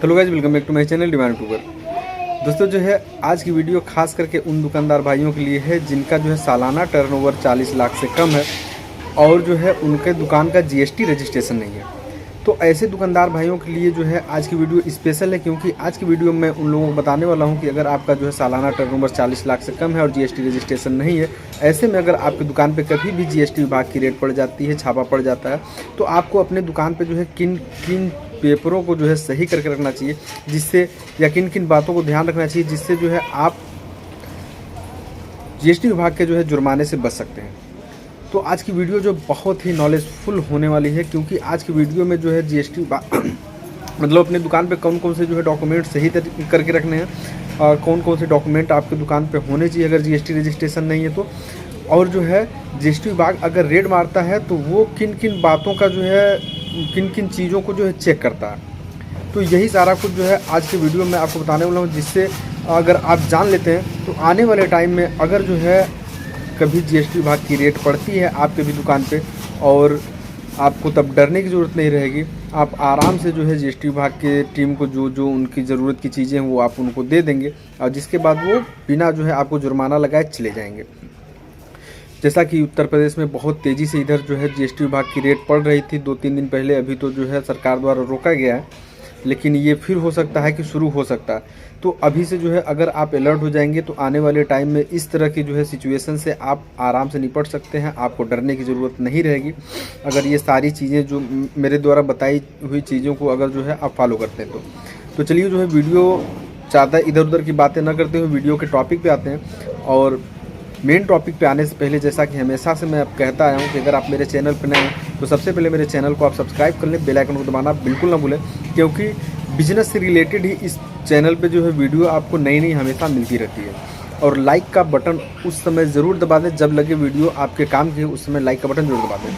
Hello guys, welcome back to my channel demand youtuber. दोस्तों जो है आज की वीडियो खास करके उन दुकानदार भाइयों के लिए है जिनका जो है सालाना टर्नओवर 40 लाख से कम है और जो है उनके दुकान का जीएसटी रजिस्ट्रेशन नहीं है। तो ऐसे दुकानदार भाइयों के लिए जो है आज की वीडियो स्पेशल है, क्योंकि आज की वीडियो में उन लोगों को बताने वाला हूं कि अगर आपका जो है सालाना टर्नओवर 40 लाख से कम है और जीएसटी रजिस्ट्रेशन नहीं है, ऐसे में अगर आपकी दुकान पे कभी भी जीएसटी विभाग की रेड पड़ जाती है, छापा पड़ जाता है, तो आपको अपने दुकान पे जो है किन किन पेपरों को जो है सही करके रखना चाहिए, जिससे या किन किन बातों को ध्यान रखना चाहिए जिससे जो है आप जीएसटी विभाग के जो है जुर्माने से बच सकते हैं। तो आज की वीडियो जो बहुत ही नॉलेजफुल होने वाली है, क्योंकि आज की वीडियो में जो है जीएसटी मतलब अपने दुकान पे कौन कौन से जो है डॉक्यूमेंट सही करके रखने हैं और कौन कौन से डॉक्यूमेंट आपके दुकान पे होने चाहिए अगर जीएसटी रजिस्ट्रेशन नहीं है तो, और जो है जीएसटी विभाग अगर रेड मारता है तो वो किन किन बातों का जो है किन किन चीज़ों को जो है चेक करता है। तो यही सारा कुछ जो है आज के वीडियो में आपको बताने वाला हूँ, जिससे अगर आप जान लेते हैं तो आने वाले टाइम में अगर जो है कभी जीएसटी विभाग की रेट पड़ती है आपके भी दुकान पे, और आपको तब डरने की ज़रूरत नहीं रहेगी। आप आराम से जो है जीएसटी विभाग के टीम को जो जो उनकी ज़रूरत की चीज़ें हैं वो आप उनको दे देंगे, और जिसके बाद वो बिना जो है आपको जुर्माना लगाए चले जाएंगे। जैसा कि उत्तर प्रदेश में बहुत तेज़ी से इधर जो है जीएसटी विभाग की रेट पड़ रही थी 2-3 दिन पहले, अभी तो जो है सरकार द्वारा रोका गया है, लेकिन ये फिर हो सकता है कि शुरू हो सकता है। तो अभी से जो है अगर आप अलर्ट हो जाएंगे तो आने वाले टाइम में इस तरह की जो है सिचुएशन से आप आराम से निपट सकते हैं, आपको डरने की ज़रूरत नहीं रहेगी अगर ये सारी चीज़ें जो मेरे द्वारा बताई हुई चीज़ों को अगर जो है आप फॉलो करते हैं तो चलिए जो है वीडियो ज़्यादा इधर उधर की बातें न करते हुए वीडियो के टॉपिक पे आते हैं। और मेन टॉपिक पे आने से पहले जैसा कि हमेशा से मैं अब कहता आया हूँ कि अगर आप मेरे चैनल पर नए हैं तो सबसे पहले मेरे चैनल को आप सब्सक्राइब कर लें, बेल आइकन को दबाना बिल्कुल ना भूलें, क्योंकि बिजनेस से रिलेटेड ही इस चैनल पे जो है वीडियो आपको नई नई हमेशा मिलती रहती है। और लाइक का बटन उस समय ज़रूर दबा दें जब लगे वीडियो आपके काम की, उस समय लाइक का बटन जरूर दबा दें।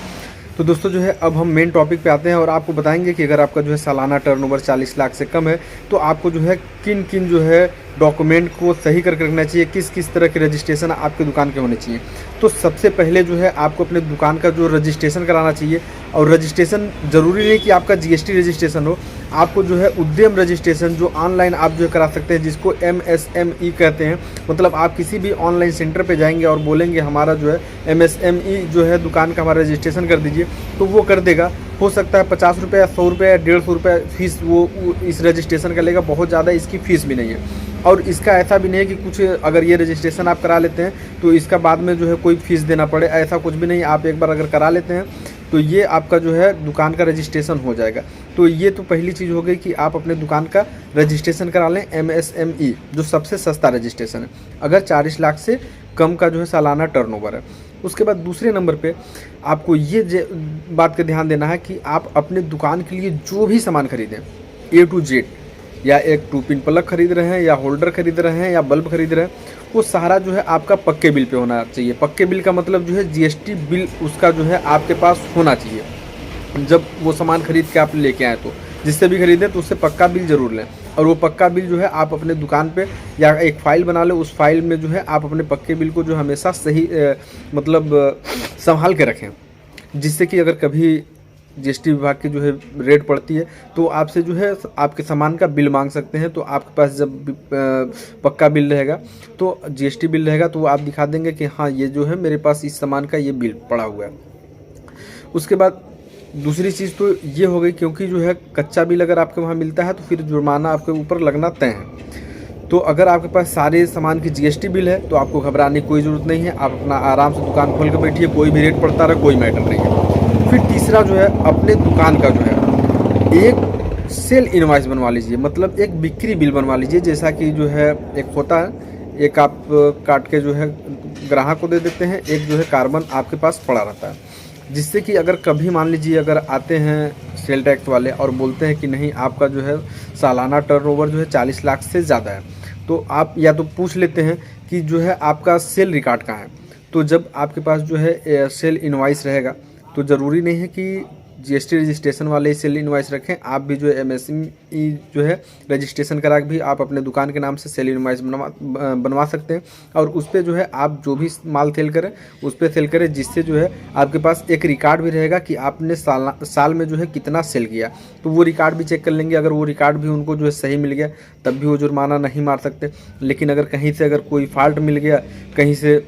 तो दोस्तों जो है अब हम मेन टॉपिक पे आते हैं और आपको बताएंगे कि अगर आपका जो है सालाना टर्नओवर 40 लाख से कम है तो आपको जो है किन किन जो है डॉक्यूमेंट को सही करके रखना चाहिए, किस किस तरह के रजिस्ट्रेशन आपके दुकान के होने चाहिए। तो सबसे पहले जो है आपको अपने दुकान का जो रजिस्ट्रेशन कराना चाहिए, और रजिस्ट्रेशन ज़रूरी नहीं कि आपका जीएसटी रजिस्ट्रेशन हो, आपको जो है उद्यम रजिस्ट्रेशन जो ऑनलाइन आप जो है करा सकते हैं, जिसको MSME कहते हैं। मतलब आप किसी भी ऑनलाइन सेंटर पे जाएंगे और बोलेंगे हमारा जो है MSME जो है दुकान का हमारा रजिस्ट्रेशन कर दीजिए, तो वो कर देगा। हो सकता है 50 रुपये या 100 रुपये या 150 रुपये फीस वो इस रजिस्ट्रेशन का लेगा, बहुत ज़्यादा इसकी फ़ीस भी नहीं है। और इसका ऐसा भी नहीं है कि कुछ अगर ये रजिस्ट्रेशन आप करा लेते हैं तो इसका बाद में जो है कोई फ़ीस देना पड़े, ऐसा कुछ भी नहीं। आप एक बार अगर करा लेते हैं तो ये आपका जो है दुकान का रजिस्ट्रेशन हो जाएगा। तो ये तो पहली चीज़ हो गई कि आप अपने दुकान का रजिस्ट्रेशन करा लें, MSME जो सबसे सस्ता रजिस्ट्रेशन है अगर 40 लाख से कम का जो है सालाना टर्नओवर है। उसके बाद दूसरे नंबर पे आपको ये बात का ध्यान देना है कि आप अपने दुकान के लिए जो भी सामान खरीदें A to Z, या एक 2 पिन प्लग खरीद रहे हैं या होल्डर खरीद रहे हैं या बल्ब खरीद रहे हैं, वो सारा जो है आपका पक्के बिल पे होना चाहिए। पक्के बिल का मतलब जो है जीएसटी बिल उसका जो है आपके पास होना चाहिए जब वो सामान खरीद के आप लेके आए। तो जिससे भी खरीदें तो उससे पक्का बिल ज़रूर लें, और वो पक्का बिल जो है आप अपने दुकान पे या एक फ़ाइल बना लें, उस फाइल में जो है आप अपने पक्के बिल को जो हमेशा सही मतलब संभाल के रखें, जिससे कि अगर कभी जीएसटी विभाग की जो है रेट पड़ती है तो आपसे जो है आपके सामान का बिल मांग सकते हैं। तो आपके पास जब पक्का बिल रहेगा तो जीएसटी बिल रहेगा तो आप दिखा देंगे कि हाँ ये जो है मेरे पास इस सामान का ये बिल पड़ा हुआ है। उसके बाद दूसरी चीज़ तो ये हो गई, क्योंकि जो है कच्चा बिल अगर आपके वहाँ मिलता है तो फिर जुर्माना आपके ऊपर लगना तय है। तो अगर आपके पास सारे सामान की जीएसटी बिल है तो आपको घबराने की कोई ज़रूरत नहीं है, आप अपना आराम से दुकान खोल कर बैठिए, कोई भी रेट पड़ता रहे, कोई मैटर नहीं है। फिर तीसरा जो है अपने दुकान का जो है एक सेल इनवॉइस बनवा लीजिए, मतलब एक बिक्री बिल बनवा लीजिए। जैसा कि जो है एक होता है, एक आप काट के जो है ग्राहक को दे देते हैं, एक जो है कार्बन आपके पास पड़ा रहता है, जिससे कि अगर कभी मान लीजिए अगर आते हैं सेल टैक्स वाले और बोलते हैं कि नहीं आपका जो है सालाना टर्नओवर जो है 40 लाख से ज़्यादा है, तो आप या तो पूछ लेते हैं कि जो है आपका सेल रिकॉर्ड कहाँ है। तो जब आपके पास जो है सेल इनवॉइस रहेगा तो ज़रूरी नहीं है कि जीएसटी रजिस्ट्रेशन वाले ही सेल इनवॉइस रखें। आप भी जो है एमएसएमई जो है रजिस्ट्रेशन करा के भी आप अपने दुकान के नाम से सेल इनवॉइस बनवा सकते हैं, और उस पर जो है आप जो भी माल सेल करें उस पर सेल करें, जिससे जो है आपके पास एक रिकॉर्ड भी रहेगा कि आपने साल में जो है कितना सेल किया। तो वो रिकॉर्ड भी चेक कर लेंगे। अगर वो रिकॉर्ड भी उनको जो है सही मिल गया तब भी वो जुर्माना नहीं मार सकते। लेकिन अगर कहीं से अगर कोई फॉल्ट मिल गया, कहीं से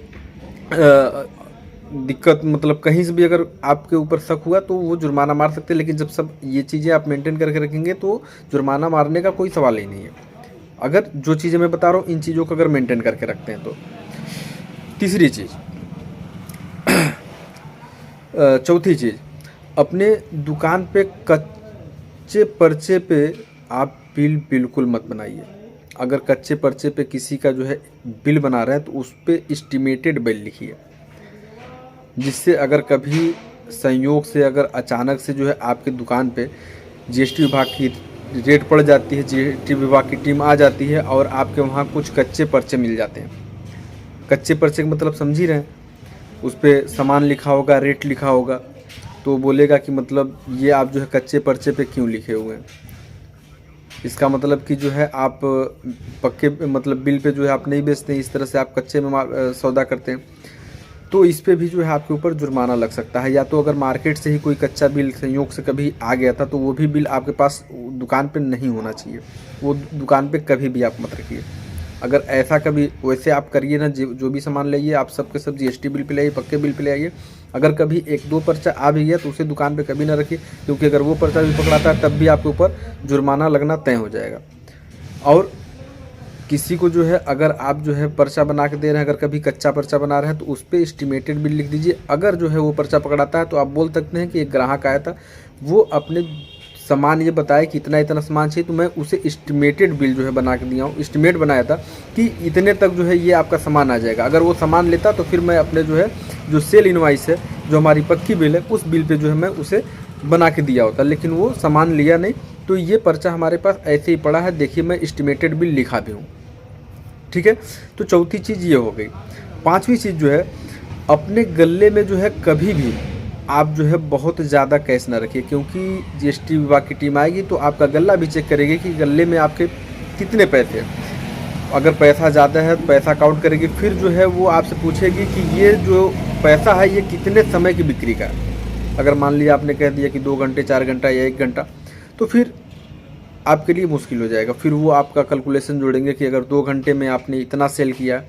दिक्कत मतलब कहीं से भी अगर आपके ऊपर शक हुआ तो वो जुर्माना मार सकते हैं। लेकिन जब सब ये चीज़ें आप मेंटेन करके रखेंगे तो जुर्माना मारने का कोई सवाल ही नहीं है, अगर जो चीज़ें मैं बता रहा हूँ इन चीज़ों को अगर मेंटेन करके रखते हैं तो। तीसरी चीज़ चौथी चीज़, अपने दुकान पे कच्चे पर्चे पे आप बिल बिल्कुल मत बनाइए। अगर कच्चे पर्चे पे किसी का जो है बिल बना रहे हैं तो उस पर एस्टिमेटेड बिल लिखिए, जिससे अगर कभी संयोग से अगर अचानक से जो है आपके दुकान पे जीएसटी विभाग की रेड पड़ जाती है, जीएसटी विभाग की टीम आ जाती है और आपके वहाँ कुछ कच्चे पर्चे मिल जाते हैं। कच्चे पर्चे का मतलब समझ ही रहे हैं, उस पर सामान लिखा होगा, रेट लिखा होगा, तो बोलेगा कि मतलब ये आप जो है कच्चे पर्चे पे क्यों लिखे हुए हैं। इसका मतलब कि जो है आप पक्के मतलब बिल पे जो है आप नहीं बेचते हैं, इस तरह से आप कच्चे में सौदा करते हैं, तो इस पे भी जो है आपके ऊपर जुर्माना लग सकता है। या तो अगर मार्केट से ही कोई कच्चा बिल संयोग से कभी आ गया था तो वो भी बिल आपके पास दुकान पे नहीं होना चाहिए, वो दुकान पे कभी भी आप मत रखिए। अगर ऐसा कभी वैसे आप करिए ना, जो भी सामान लाइए आप सबके सब जीएसटी बिल पे लाइए, पक्के बिल पे लाइए। अगर कभी एक दो पर्चा आ भी गया तो उसे दुकान पे कभी ना रखिए, क्योंकि अगर वो पर्चा भी पकड़ाता है तब भी आपके ऊपर जुर्माना लगना तय हो जाएगा। और किसी को जो है अगर आप जो है पर्चा बना के दे रहे हैं, अगर कभी कच्चा पर्चा बना रहे हैं तो उस पर एस्टिमेटेड बिल लिख दीजिए। अगर जो है वो पर्चा पकड़ाता है तो आप बोल सकते हैं कि एक ग्राहक आया था, वो अपने सामान ये बताया कि इतना इतना सामान चाहिए, तो मैं उसे एस्टिमेटेड बिल जो है बना के दिया हूँ, एस्टिमेट बनाया था कि इतने तक जो है ये आपका सामान आ जाएगा। अगर वो सामान लेता तो फिर मैं अपने जो है जो सेल इनवाइस है, जो हमारी पक्की बिल है, उस बिल पे जो है मैं उसे बना के दिया होता, लेकिन वो सामान लिया नहीं, तो ये पर्चा हमारे पास ऐसे ही पड़ा है, देखिए मैं एस्टिमेटेड बिल लिखा भी हूँ। ठीक है, तो चौथी चीज़ ये हो गई। पांचवी चीज़ जो है, अपने गले में जो है कभी भी आप जो है बहुत ज़्यादा कैश ना रखिए, क्योंकि जीएसटी विभाग की टीम आएगी तो आपका गला भी चेक करेगी कि गले में आपके कितने पैसे हैं। अगर पैसा ज़्यादा है तो पैसा काउंट करेगी, फिर जो है वो आपसे पूछेगी कि ये जो पैसा है ये कितने समय की बिक्री का है। अगर मान लिया आपने कह दिया कि 2 घंटे 4 घंटा या 1 घंटा, तो फिर आपके लिए मुश्किल हो जाएगा। फिर वो आपका कैलकुलेशन जोड़ेंगे कि अगर 2 घंटे में आपने इतना सेल किया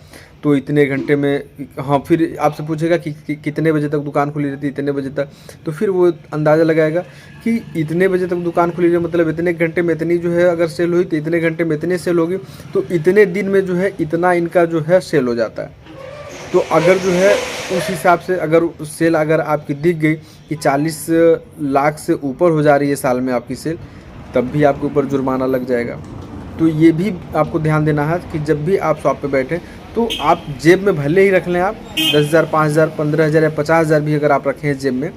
तो इतने घंटे में, हाँ, फिर आपसे पूछेगा कि कितने बजे तक दुकान खुली रहती, इतने बजे तक, तो फिर वो अंदाज़ा लगाएगा कि इतने बजे तक दुकान खुली रही मतलब इतने घंटे में इतनी जो है अगर सेल हुई तो इतने घंटे में इतने सेल होगी, तो इतने दिन में जो है इतना इनका जो है सेल हो जाता है। तो अगर जो है उस हिसाब से अगर सेल अगर आपकी दिख गई कि 40 लाख से ऊपर हो जा रही है साल में आपकी सेल, तब भी आपके ऊपर जुर्माना लग जाएगा। तो ये भी आपको ध्यान देना है कि जब भी आप शॉप पे बैठें तो आप जेब में भले ही रख लें, आप 10,000 5,000 15,000 या 50,000 भी अगर आप रखें जेब में,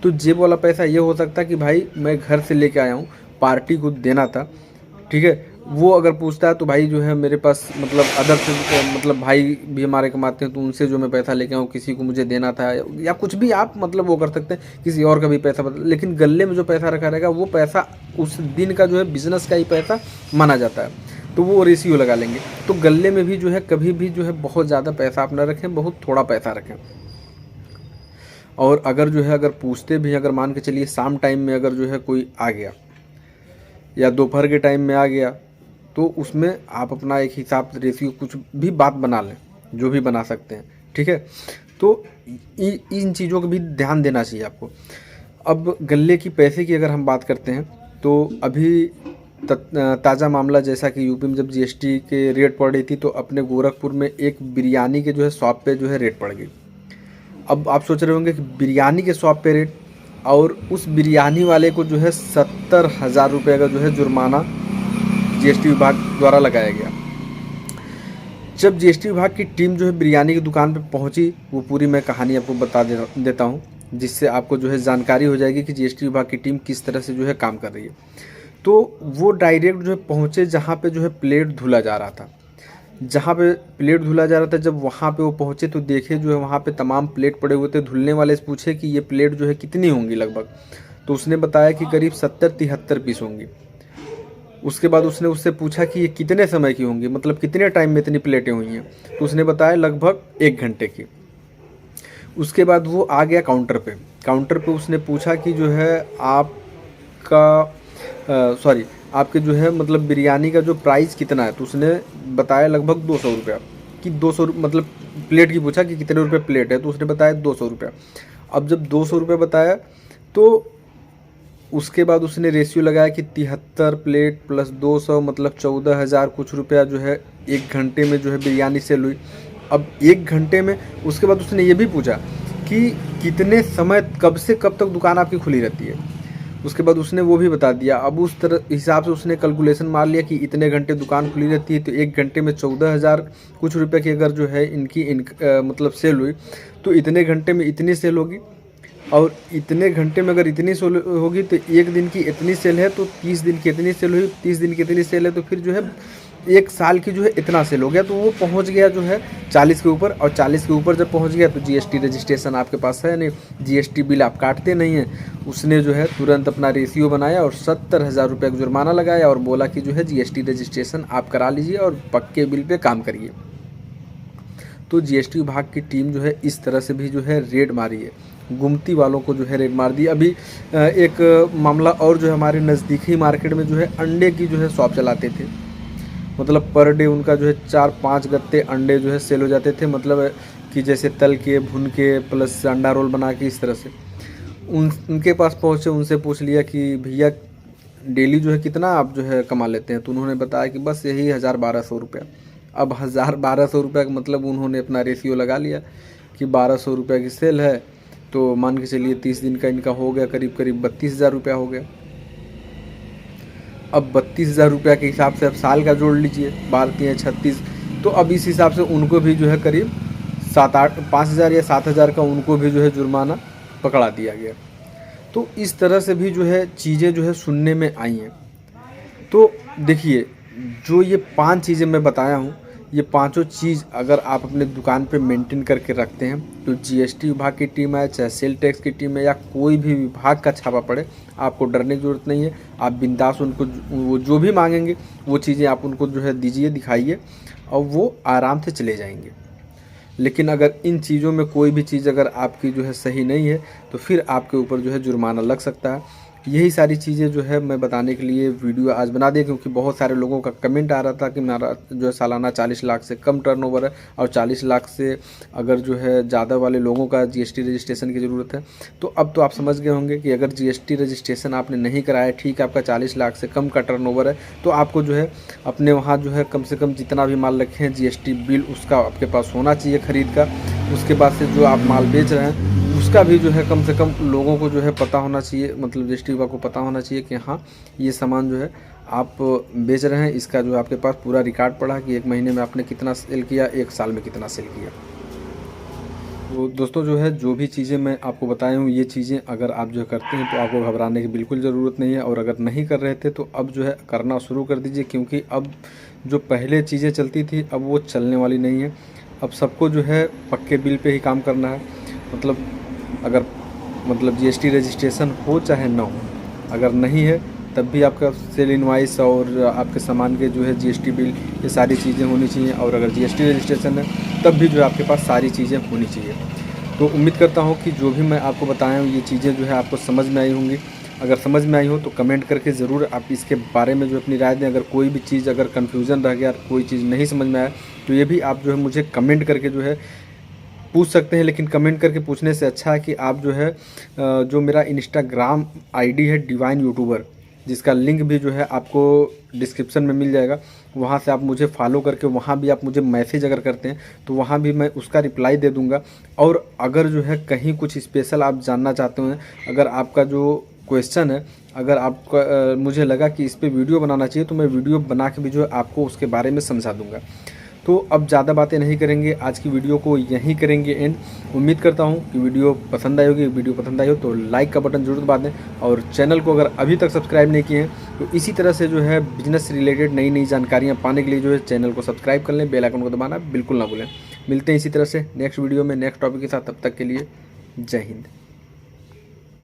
तो जेब वाला पैसा ये हो सकता है कि भाई मैं घर से लेके आया हूँ, पार्टी को देना था, ठीक है। वो अगर पूछता है तो भाई जो है मेरे पास मतलब अदर से मतलब भाई भी हमारे कमाते हैं तो उनसे जो मैं पैसा लेके आऊँ, किसी को मुझे देना था या कुछ भी आप मतलब वो कर सकते हैं, किसी और का भी पैसा बता, लेकिन गले में जो पैसा रखा रहेगा वो पैसा उस दिन का जो है बिजनेस का ही पैसा माना जाता है, तो वो रेशियो लगा लेंगे। तो गले में भी जो है कभी भी जो है बहुत ज़्यादा पैसा आप ना रखें, बहुत थोड़ा पैसा रखें। और अगर जो है अगर पूछते भी, अगर मान के चलिए शाम टाइम में अगर जो है कोई आ गया या दोपहर के टाइम में आ गया, तो उसमें आप अपना एक हिसाब रेशियो कुछ भी बात बना लें, जो भी बना सकते हैं, ठीक है। तो इन चीज़ों को भी ध्यान देना चाहिए आपको। अब गले की पैसे की अगर हम बात करते हैं तो अभी ताज़ा मामला जैसा कि यूपी में जब जीएसटी के रेट पड़ रही थी तो अपने गोरखपुर में एक बिरयानी के जो है शॉप पे जो है रेट पड़ गई। अब आप सोच रहे होंगे कि बिरयानी के शॉप पे रेट, और उस बिरयानी वाले को जो है 70,000 रुपये का जो है जुर्माना जीएसटी विभाग द्वारा लगाया गया। जब जीएसटी विभाग की टीम जो है बिरयानी की दुकान पर पहुंची, वो पूरी मैं कहानी आपको बता देता हूं, जिससे आपको जो है जानकारी हो जाएगी कि जीएसटी विभाग की टीम किस तरह से जो है काम कर रही है। तो वो डायरेक्ट जो है पहुंचे जहां पे जो है प्लेट धुला जा रहा था, जहाँ पे प्लेट धुला जा रहा था। जब वहाँ पे वो पहुँचे तो देखे जो है वहाँ पे तमाम प्लेट पड़े हुए थे। धुलने वाले से पूछे कि ये प्लेट जो है कितनी होंगी लगभग, तो उसने बताया कि करीब 70-73 पीस होंगी। उसके बाद उसने उससे पूछा कि ये कितने समय की होंगी, मतलब कितने टाइम में इतनी प्लेटें हुई हैं, तो उसने बताया लगभग 1 घंटे की। उसके बाद वो आ गया काउंटर पे उसने पूछा कि जो है आपका आपके जो है मतलब बिरयानी का जो प्राइस कितना है, तो उसने बताया लगभग 200 रुपया, कि 200 मतलब प्लेट की पूछा कि कितने रुपए प्लेट है, तो उसने बताया 200 रुपया। अब जब 200 रुपये बताया तो उसके बाद उसने रेशियो लगाया कि 73 प्लेट प्लस 200 मतलब 14,000 कुछ रुपया जो है 1 घंटे में जो है बिरयानी सेल हुई। अब 1 घंटे में उसके बाद उसने ये भी पूछा कि कितने समय कब से कब तक दुकान आपकी खुली रहती है, उसके बाद उसने वो भी बता दिया। अब उस तरह हिसाब से उसने कैलकुलेशन मार लिया कि इतने घंटे दुकान खुली रहती है, तो 1 घंटे में 14,000 कुछ रुपये की अगर जो है इनकी मतलब सेल हुई, तो इतने घंटे में इतनी सेल होगी, और इतने घंटे में अगर इतनी सेल होगी तो 1 दिन की इतनी सेल है, तो 30 दिन की इतनी सेल हुई, 30 दिन की इतनी सेल है, तो फिर जो है 1 साल की जो है इतना सेल हो गया। तो वो पहुंच गया जो है 40 के ऊपर, और 40 के ऊपर जब पहुंच गया तो जीएसटी रजिस्ट्रेशन आपके पास है नहीं, जीएसटी बिल आप काटते नहीं हैं। उसने जो है तुरंत अपना रेशियो बनाया और 70,000 रुपये का जुर्माना लगाया और बोला कि जो है जीएसटी रजिस्ट्रेशन आप करा लीजिए और पक्के बिल पे काम करिए। तो जीएसटी विभाग की टीम जो है इस तरह से भी जो है रेड मारी है, गुमती वालों को जो है रेड मार दी। अभी एक मामला और जो है हमारे नज़दीकी मार्केट में जो है अंडे की जो है शॉप चलाते थे, मतलब पर डे उनका जो है 4-5 गत्ते अंडे जो है सेल हो जाते थे, मतलब कि जैसे तल के भुन के प्लस अंडा रोल बना के इस तरह से। उनके पास पहुँचे, उनसे पूछ लिया कि भैया डेली जो है कितना आप जो है कमा लेते हैं, तो उन्होंने बताया कि बस यही 1,000-1,200 रुपया। अब 1,000-1,200 रुपये का मतलब उन्होंने अपना रेशियो लगा लिया कि 1,200 रुपये की सेल है, तो मान के चलिए 30 दिन का इनका हो गया करीब 32,000 रुपया हो गया। अब 32,000 रुपया के हिसाब से अब साल का जोड़ लीजिए, 12×3=36, तो अब इस हिसाब से उनको भी जो है करीब 5,000 या 7,000 का उनको भी जो है जुर्माना पकड़ा दिया गया। तो इस तरह से भी जो है चीज़ें जो है सुनने में आई हैं। तो देखिए, जो ये 5 चीज़ें मैं बताया हूँ, ये पांचों चीज़ अगर आप अपने दुकान पे मेंटेन करके रखते हैं, तो जीएसटी विभाग की टीम है, चाहे सेल टैक्स की टीम है, या कोई भी विभाग का छापा पड़े, आपको डरने की ज़रूरत नहीं है। आप बिंदास उनको वो जो भी मांगेंगे वो चीज़ें आप उनको जो है दीजिए, दिखाइए, और वो आराम से चले जाएंगे। लेकिन अगर इन चीज़ों में कोई भी चीज़ अगर आपकी जो है सही नहीं है, तो फिर आपके ऊपर जो है जुर्माना लग सकता है। यही सारी चीज़ें जो है मैं बताने के लिए वीडियो आज बना दिया, क्योंकि बहुत सारे लोगों का कमेंट आ रहा था कि मेरा जो है सालाना 40 लाख से कम टर्नओवर है, और 40 लाख से अगर जो है ज़्यादा वाले लोगों का जीएसटी रजिस्ट्रेशन की ज़रूरत है। तो अब तो आप समझ गए होंगे कि अगर जीएसटी रजिस्ट्रेशन आपने नहीं कराया, ठीक है, आपका 40 लाख से कम का टर्नओवर है, तो आपको जो है अपने वहाँ जो है कम से कम जितना भी माल रखे हैं जीएसटी बिल उसका आपके पास होना चाहिए खरीद का। उसके बाद से जो आप माल बेच रहे हैं उसका भी जो है कम से कम लोगों को जो है पता होना चाहिए, मतलब जीएसटी विभाग को पता होना चाहिए कि हाँ ये सामान जो है आप बेच रहे हैं, इसका जो है आपके पास पूरा रिकॉर्ड पड़ा कि 1 महीने में आपने कितना सेल किया, 1 साल में कितना सेल किया। तो दोस्तों जो है जो भी चीज़ें मैं आपको बताया हूँ, ये चीज़ें अगर आप जो करते हैं तो आपको घबराने की बिल्कुल ज़रूरत नहीं है, और अगर नहीं कर रहे थे तो अब जो है करना शुरू कर दीजिए, क्योंकि अब जो पहले चीज़ें चलती थी अब वो चलने वाली नहीं है। अब सबको जो है पक्के बिल पे ही काम करना है, मतलब अगर जीएसटी रजिस्ट्रेशन हो चाहे ना हो, अगर नहीं है तब भी आपका सेल इनवाइस और आपके सामान के जो है जीएसटी बिल, ये सारी चीज़ें होनी चाहिए, और अगर जीएसटी रजिस्ट्रेशन है तब भी जो है आपके पास सारी चीज़ें होनी चाहिए। तो उम्मीद करता हूँ कि जो भी मैं आपको बताया हूँ ये चीज़ें जो है आपको समझ में आई होंगी। अगर समझ में आई हो तो कमेंट करके ज़रूर आप इसके बारे में जो अपनी राय दें। अगर कोई भी चीज़ अगर कन्फ्यूज़न रह गया, कोई चीज़ नहीं समझ में आया, तो ये भी आप जो है मुझे कमेंट करके जो है पूछ सकते हैं। लेकिन कमेंट करके पूछने से अच्छा है कि आप जो है जो मेरा इंस्टाग्राम आईडी है डिवाइन यूट्यूबर, जिसका लिंक भी जो है आपको डिस्क्रिप्शन में मिल जाएगा, वहाँ से आप मुझे फॉलो करके वहाँ भी आप मुझे मैसेज अगर करते हैं तो वहाँ भी मैं उसका रिप्लाई दे दूँगा। और अगर जो है कहीं कुछ स्पेशल आप जानना चाहते हैं, अगर आपका जो क्वेश्चन है, अगर आपका मुझे लगा कि इस पे वीडियो बनाना चाहिए, तो मैं वीडियो बना के भी जो है आपको उसके बारे में समझा दूँगा। तो अब ज़्यादा बातें नहीं करेंगे, आज की वीडियो को यहीं करेंगे एंड। उम्मीद करता हूँ कि वीडियो पसंद आई होगी। वीडियो पसंद आई हो तो लाइक का बटन जरूर दबा दें, और चैनल को अगर अभी तक सब्सक्राइब नहीं किए हैं तो इसी तरह से जो है बिजनेस से रिलेटेड नई नई जानकारियाँ पाने के लिए जो है चैनल को सब्सक्राइब कर लें, बेल आइकन को दबाना बिल्कुल ना भूलें। मिलते हैं इसी तरह से नेक्स्ट वीडियो में नेक्स्ट टॉपिक के साथ, तब तक के लिए जय हिंद।